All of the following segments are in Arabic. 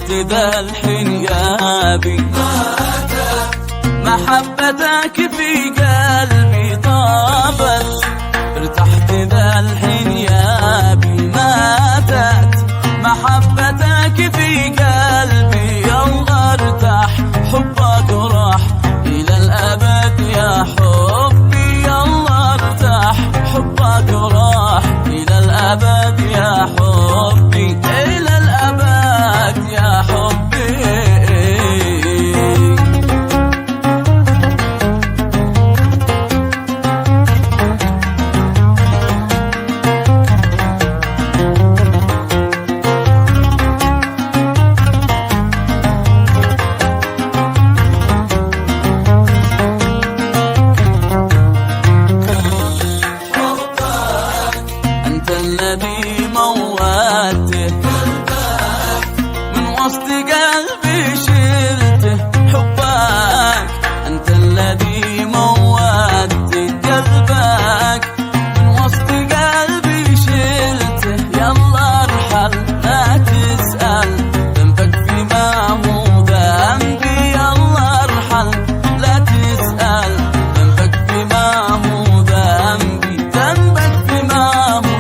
ارتحت ذا الحين يا بي، محبتك في قلبي طابت، ارتحت ذا الحين يا بي، ماتت محبتك في قلبي، يلا ارتاح حبك وراح إلى الأبد يا حبي، يلا ارتاح حبك وراح إلى الأبد يا حبي، إلى الأبد يا حبي. الذي موته من وسط قلبي شلته، حبك أنت الذي موته، قلبك من وسط قلبي شلته، يلا ارحل لا تسأل ذنبك فيما هو ذنبي، يلا ارحل لا تسأل ذنبك فيما هو ذنبي، ذنبك فيما هو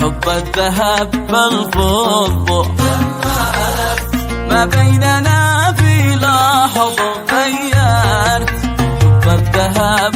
حب الذهب بالفضة ما بيننا في لحظة، غيرت حب الذهب